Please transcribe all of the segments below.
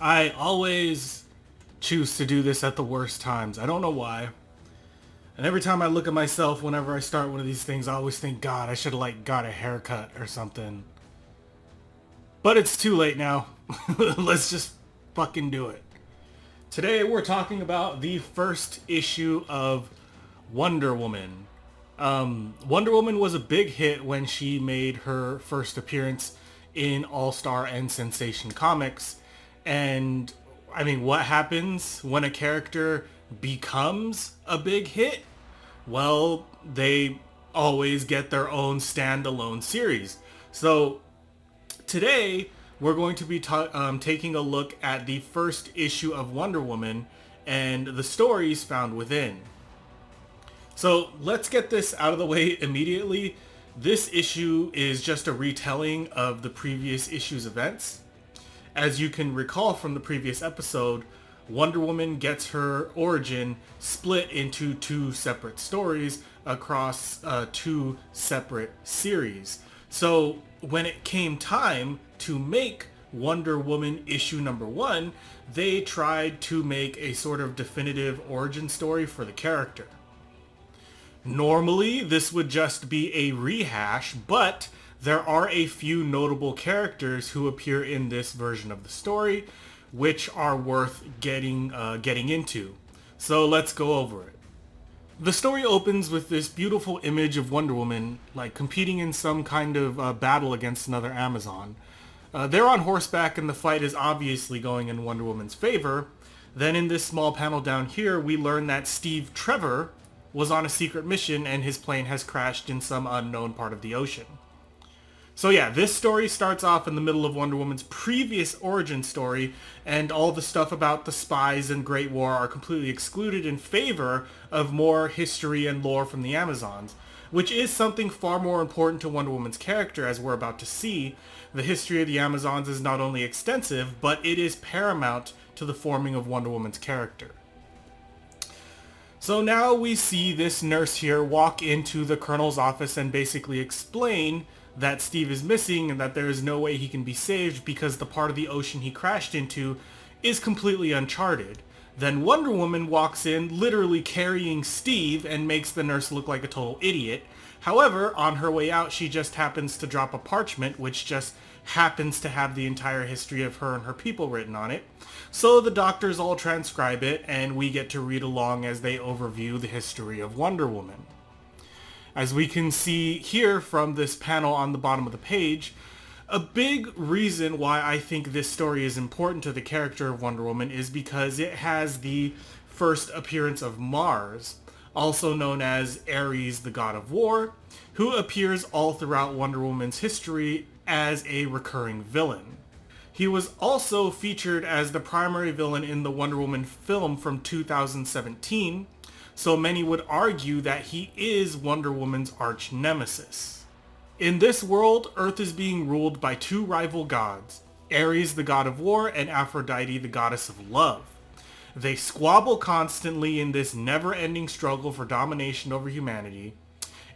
I always choose to do this at the worst times. I don't know why. And every time I look at myself whenever I start one of these things, I always think, God, I should have got a haircut or something. But it's too late now. Let's just fucking do it. Today we're talking about the first issue of Wonder Woman. Wonder Woman was a big hit when she made her first appearance in All-Star and Sensation Comics. And, I mean, what happens when a character becomes a big hit? Well, they always get their own standalone series. So, today, we're going to be taking a look at the first issue of Wonder Woman and the stories found within. So let's get this out of the way immediately. This issue is just a retelling of the previous issue's events. As you can recall from the previous episode, Wonder Woman gets her origin split into two separate stories across two separate series. So when it came time to make Wonder Woman issue number 1, they tried to make a sort of definitive origin story for the character. Normally, this would just be a rehash, but there are a few notable characters who appear in this version of the story, which are worth getting into. So let's go over it. The story opens with this beautiful image of Wonder Woman, competing in some kind of battle against another Amazon. They're on horseback and the fight is obviously going in Wonder Woman's favor. Then in this small panel down here, we learn that Steve Trevor was on a secret mission and his plane has crashed in some unknown part of the ocean. So yeah, this story starts off in the middle of Wonder Woman's previous origin story, and all the stuff about the spies and Great War are completely excluded in favor of more history and lore from the Amazons, which is something far more important to Wonder Woman's character, as we're about to see. The history of the Amazons is not only extensive, but it is paramount to the forming of Wonder Woman's character. So now we see this nurse here walk into the Colonel's office and basically explain that Steve is missing and that there is no way he can be saved because the part of the ocean he crashed into is completely uncharted. Then Wonder Woman walks in, literally carrying Steve, and makes the nurse look like a total idiot. However, on her way out, she just happens to drop a parchment, which just happens to have the entire history of her and her people written on it. So the doctors all transcribe it, and we get to read along as they overview the history of Wonder Woman. As we can see here from this panel on the bottom of the page, a big reason why I think this story is important to the character of Wonder Woman is because it has the first appearance of Mars, also known as Ares, the god of war, who appears all throughout Wonder Woman's history as a recurring villain. He was also featured as the primary villain in the Wonder Woman film from 2017, so many would argue that he is Wonder Woman's arch nemesis. In this world, Earth is being ruled by two rival gods, Ares, the god of war, and Aphrodite, the goddess of love. They squabble constantly in this never-ending struggle for domination over humanity.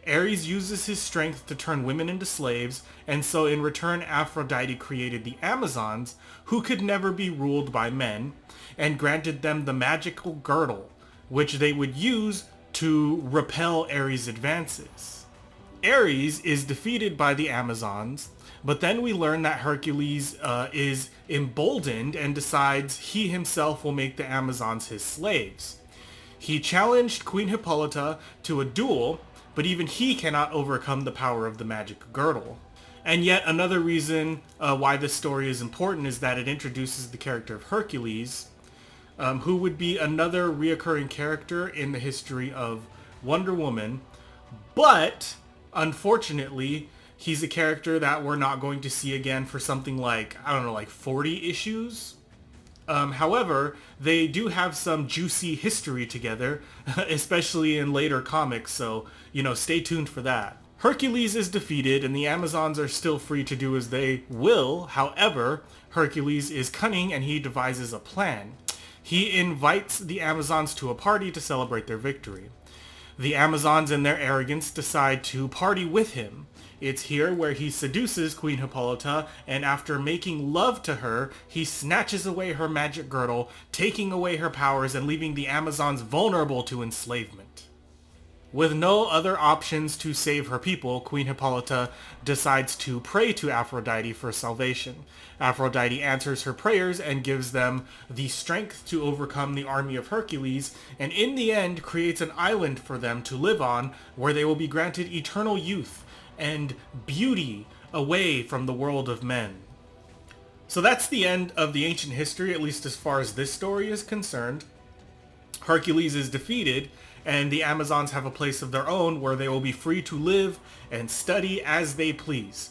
Ares uses his strength to turn women into slaves, and so in return Aphrodite created the Amazons, who could never be ruled by men, and granted them the magical girdle, which they would use to repel Ares' advances. Ares is defeated by the Amazons, but then we learn that Hercules is emboldened and decides he himself will make the Amazons his slaves. He challenged Queen Hippolyta to a duel, but even he cannot overcome the power of the magic girdle. And yet another reason why this story is important is that it introduces the character of Hercules, who would be another reoccurring character in the history of Wonder Woman, but unfortunately he's a character that we're not going to see again for something like, 40 issues? However, they do have some juicy history together, especially in later comics, so, stay tuned for that. Hercules is defeated and the Amazons are still free to do as they will. However, Hercules is cunning and he devises a plan. He invites the Amazons to a party to celebrate their victory. The Amazons in their arrogance decide to party with him. It's here where he seduces Queen Hippolyta, and after making love to her, he snatches away her magic girdle, taking away her powers and leaving the Amazons vulnerable to enslavement. With no other options to save her people, Queen Hippolyta decides to pray to Aphrodite for salvation. Aphrodite answers her prayers and gives them the strength to overcome the army of Hercules, and in the end creates an island for them to live on where they will be granted eternal youth and beauty away from the world of men. So that's the end of the ancient history, at least as far as this story is concerned. Hercules is defeated, and the Amazons have a place of their own where they will be free to live and study as they please.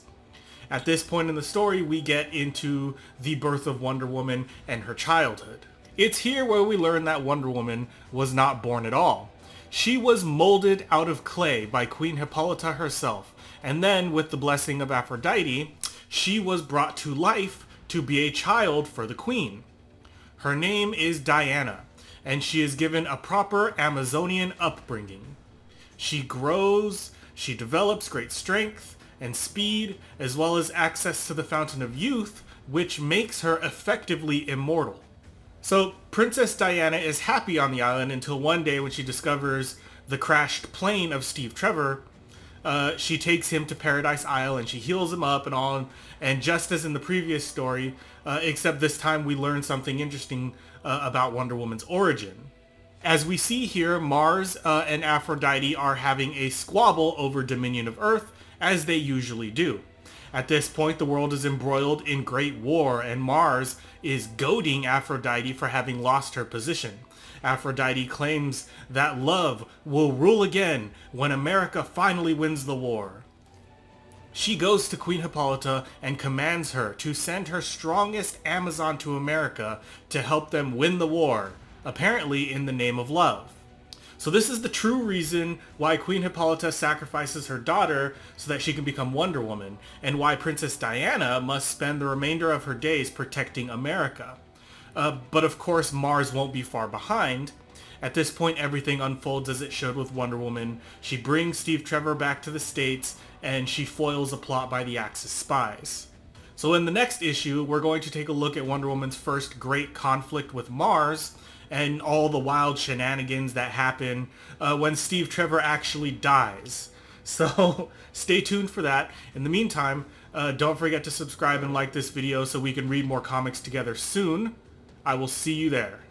At this point in the story, we get into the birth of Wonder Woman and her childhood. It's here where we learn that Wonder Woman was not born at all. She was molded out of clay by Queen Hippolyta herself, and then with the blessing of Aphrodite, she was brought to life to be a child for the queen. Her name is Diana, and she is given a proper Amazonian upbringing. She grows, she develops great strength and speed, as well as access to the Fountain of Youth, which makes her effectively immortal. So Princess Diana is happy on the island until one day when she discovers the crashed plane of Steve Trevor. She takes him to Paradise Isle and she heals him up and all. And just as in the previous story, except this time we learn something interesting about Wonder Woman's origin. As we see here, Mars and Aphrodite are having a squabble over dominion of Earth, as they usually do. At this point, the world is embroiled in great war, and Mars is goading Aphrodite for having lost her position. Aphrodite claims that love will rule again when America finally wins the war. She goes to Queen Hippolyta and commands her to send her strongest Amazon to America to help them win the war, apparently in the name of love. So this is the true reason why Queen Hippolyta sacrifices her daughter so that she can become Wonder Woman, and why Princess Diana must spend the remainder of her days protecting America. But of course Mars won't be far behind. At this point everything unfolds as it should with Wonder Woman. She brings Steve Trevor back to the States, and she foils a plot by the Axis spies. So in the next issue, we're going to take a look at Wonder Woman's first great conflict with Mars, and all the wild shenanigans that happen when Steve Trevor actually dies. So stay tuned for that. In the meantime, don't forget to subscribe and like this video so we can read more comics together soon. I will see you there.